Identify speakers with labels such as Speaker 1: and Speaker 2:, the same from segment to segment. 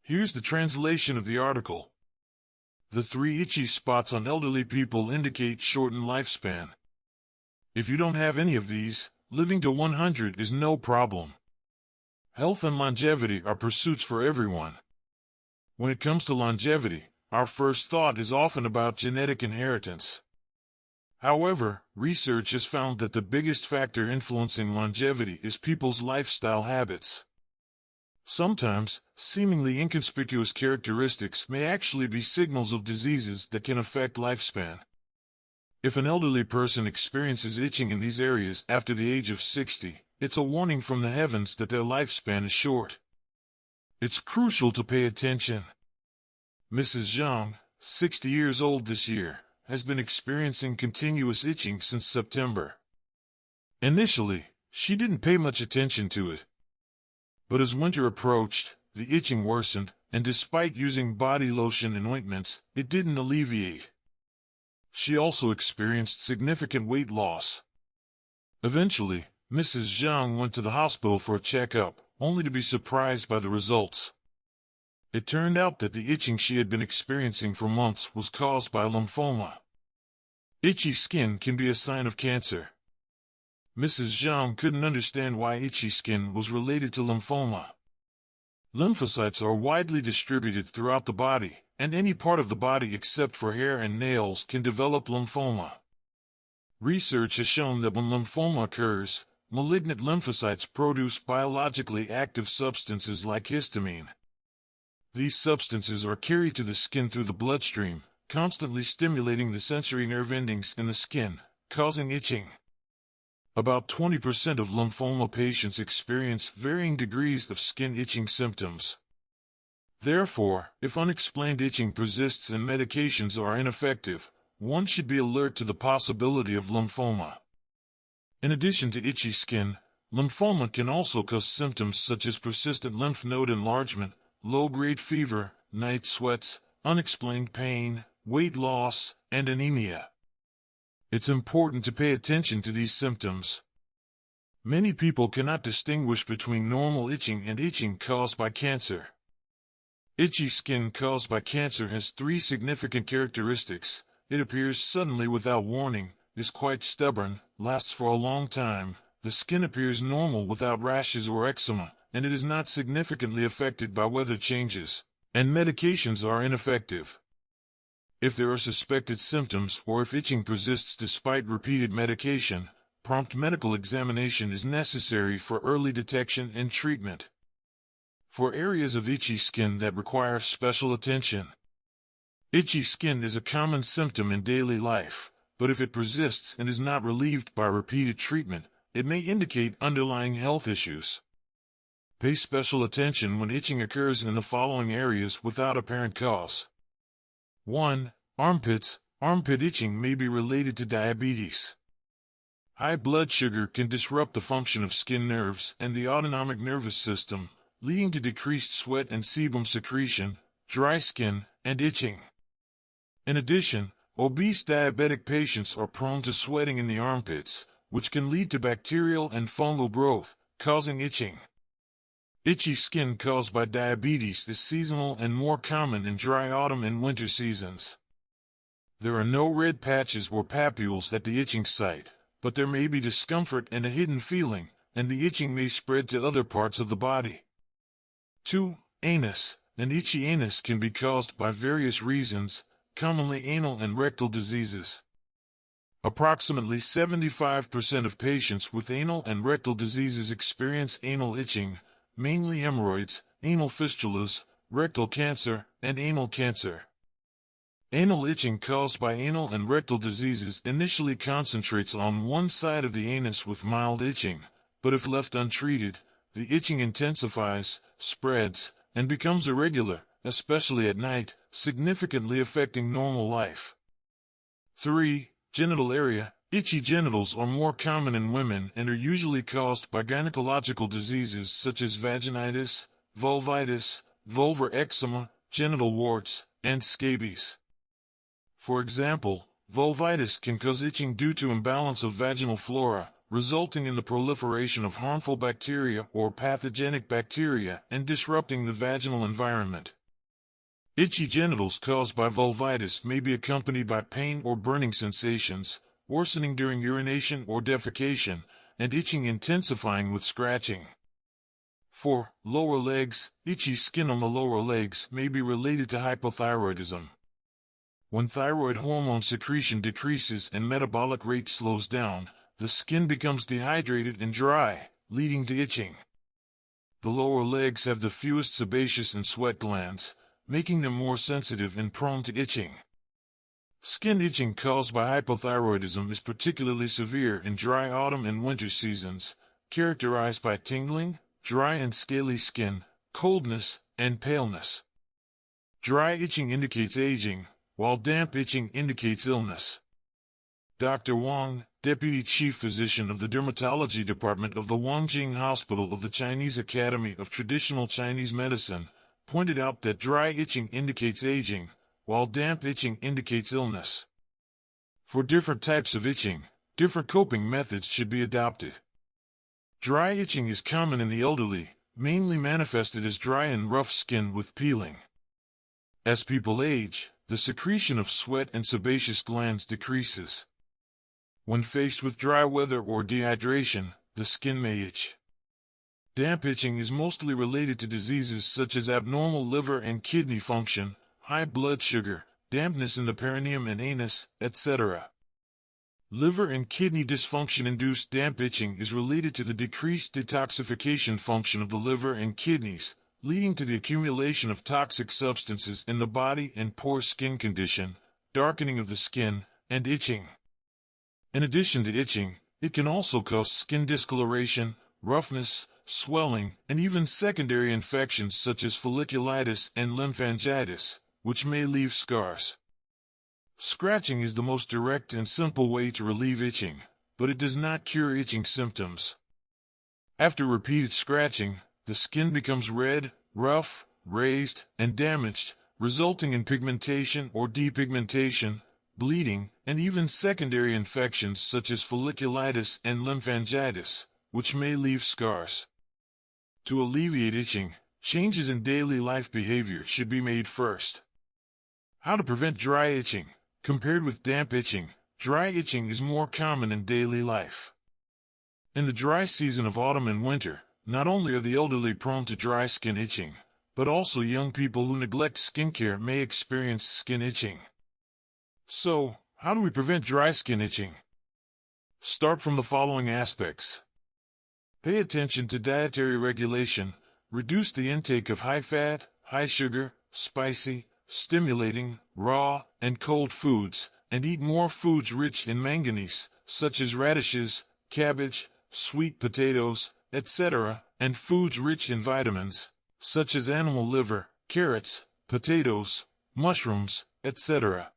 Speaker 1: Here's the translation of the article. The 3 itchy spots on elderly people indicate shortened lifespan. If you don't have any of these, living to 100 is no problem. Health and longevity are pursuits for everyone. When it comes to longevity, our first thought is often about genetic inheritance. However, research has found that the biggest factor influencing longevity is people's lifestyle habits. Sometimes, seemingly inconspicuous characteristics may actually be signals of diseases that can affect lifespan. If an elderly person experiences itching in these areas after the age of 60, it's a warning from the heavens that their lifespan is short. It's crucial to pay attention. Mrs. Zhang, 60 years old this year, has been experiencing continuous itching since September. Initially, she didn't pay much attention to it. But as winter approached, the itching worsened, and despite using body lotion and ointments, it didn't alleviate. She also experienced significant weight loss. Eventually, Mrs. Zhang went to the hospital for a checkup, only to be surprised by the results. It turned out that the itching she had been experiencing for months was caused by lymphoma. Itchy skin can be a sign of cancer. Mrs. Zhang couldn't understand why itchy skin was related to lymphoma. Lymphocytes are widely distributed throughout the body, and any part of the body except for hair and nails can develop lymphoma. Research has shown that when lymphoma occurs, malignant lymphocytes produce biologically active substances like histamine. These substances are carried to the skin through the bloodstream, constantly stimulating the sensory nerve endings in the skin, causing itching. About 20% of lymphoma patients experience varying degrees of skin itching symptoms. Therefore, if unexplained itching persists and medications are ineffective, one should be alert to the possibility of lymphoma. In addition to itchy skin, lymphoma can also cause symptoms such as persistent lymph node enlargement, low-grade fever, night sweats, unexplained pain, weight loss, and anemia. It's important to pay attention to these symptoms. Many people cannot distinguish between normal itching and itching caused by cancer. Itchy skin caused by cancer has 3 significant characteristics. It appears suddenly without warning, is quite stubborn, lasts for a long time, the skin appears normal without rashes or eczema, and it is not significantly affected by weather changes, and medications are ineffective. If there are suspected symptoms or if itching persists despite repeated medication, prompt medical examination is necessary for early detection and treatment. For areas of itchy skin that require special attention. Itchy skin is a common symptom in daily life, but if it persists and is not relieved by repeated treatment, it may indicate underlying health issues. Pay special attention when itching occurs in the following areas without apparent cause. 1. Armpits. Armpit itching may be related to diabetes. High blood sugar can disrupt the function of skin nerves and the autonomic nervous system, leading to decreased sweat and sebum secretion, dry skin, and itching. In addition, obese diabetic patients are prone to sweating in the armpits, which can lead to bacterial and fungal growth, causing itching. Itchy skin caused by diabetes is seasonal and more common in dry autumn and winter seasons. There are no red patches or papules at the itching site, but there may be discomfort and a hidden feeling, and the itching may spread to other parts of the body. 2. Anus. An itchy anus can be caused by various reasons, commonly anal and rectal diseases. Approximately 75% of patients with anal and rectal diseases experience anal itching, mainly hemorrhoids, anal fistulas, rectal cancer, and anal cancer. Anal itching caused by anal and rectal diseases initially concentrates on one side of the anus with mild itching, but if left untreated, the itching intensifies, spreads, and becomes irregular, especially at night, significantly affecting normal life. 3. Genital area. Itchy genitals are more common in women and are usually caused by gynecological diseases such as vaginitis, vulvitis, vulvar eczema, genital warts, and scabies. For example, vulvitis can cause itching due to imbalance of vaginal flora, resulting in the proliferation of harmful bacteria or pathogenic bacteria and disrupting the vaginal environment. Itchy genitals caused by vulvitis may be accompanied by pain or burning sensations, worsening during urination or defecation, and itching intensifying with scratching. 4. Lower legs. Itchy skin on the lower legs may be related to hypothyroidism. When thyroid hormone secretion decreases and metabolic rate slows down, the skin becomes dehydrated and dry, leading to itching. The lower legs have the fewest sebaceous and sweat glands, making them more sensitive and prone to itching. Skin itching caused by hypothyroidism is particularly severe in dry autumn and winter seasons, characterized by tingling, dry and scaly skin, coldness, and paleness. Dry itching indicates aging, while damp itching indicates illness. Dr. Wang, Deputy Chief Physician of the Dermatology Department of the Wangjing Hospital of the Chinese Academy of Traditional Chinese Medicine, pointed out that dry itching indicates aging, while damp itching indicates illness. For different types of itching, different coping methods should be adopted. Dry itching is common in the elderly, mainly manifested as dry and rough skin with peeling. As people age, the secretion of sweat and sebaceous glands decreases. When faced with dry weather or dehydration, the skin may itch. Damp itching is mostly related to diseases such as abnormal liver and kidney function, high blood sugar, dampness in the perineum and anus, etc. Liver and kidney dysfunction-induced damp itching is related to the decreased detoxification function of the liver and kidneys, leading to the accumulation of toxic substances in the body and poor skin condition, darkening of the skin, and itching. In addition to itching, it can also cause skin discoloration, roughness, swelling, and even secondary infections such as folliculitis and lymphangitis, which may leave scars. Scratching is the most direct and simple way to relieve itching, but it does not cure itching symptoms. After repeated scratching, the skin becomes red, rough, raised, and damaged, resulting in pigmentation or depigmentation, bleeding, and even secondary infections such as folliculitis and lymphangitis, which may leave scars. To alleviate itching, changes in daily life behavior should be made first. How to prevent dry itching? Compared with damp itching, dry itching is more common in daily life. In the dry season of autumn and winter, not only are the elderly prone to dry skin itching, but also young people who neglect skincare may experience skin itching. So, how do we prevent dry skin itching? Start from the following aspects. Pay attention to dietary regulation, reduce the intake of high-fat, high-sugar, spicy, stimulating, raw, and cold foods, and eat more foods rich in manganese, such as radishes, cabbage, sweet potatoes, etc., and foods rich in vitamins, such as animal liver, carrots, potatoes, mushrooms, etc.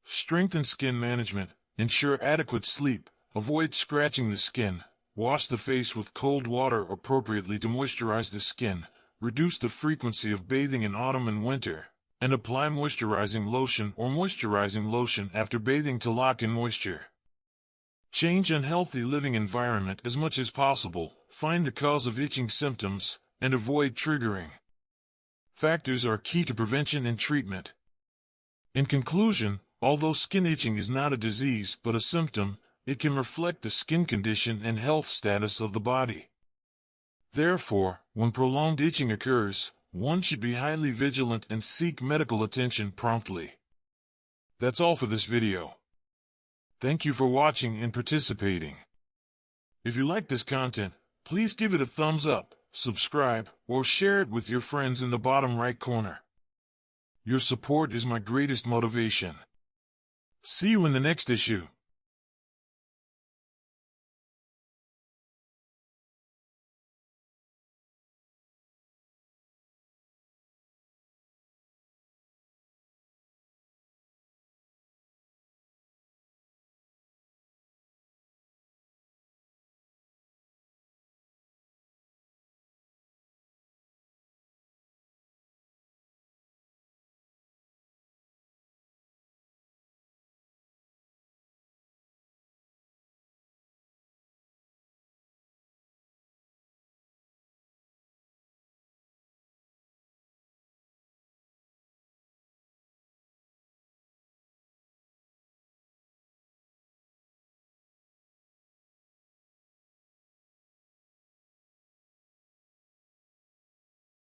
Speaker 1: Strengthen skin management, ensure adequate sleep, avoid scratching the skin, wash the face with cold water appropriately to moisturize the skin, reduce the frequency of bathing in autumn and winter, and apply moisturizing lotion or moisturizing lotion after bathing to lock in moisture. Change unhealthy living environment as much as possible, find the cause of itching symptoms, and avoid triggering. Factors are key to prevention and treatment. In conclusion, although skin itching is not a disease but a symptom, it can reflect the skin condition and health status of the body. Therefore, when prolonged itching occurs, one should be highly vigilant and seek medical attention promptly. That's all for this video. Thank you for watching and participating. If you like this content, please give it a thumbs up, subscribe, or share it with your friends in the bottom right corner. Your support is my greatest motivation. See you in the next issue.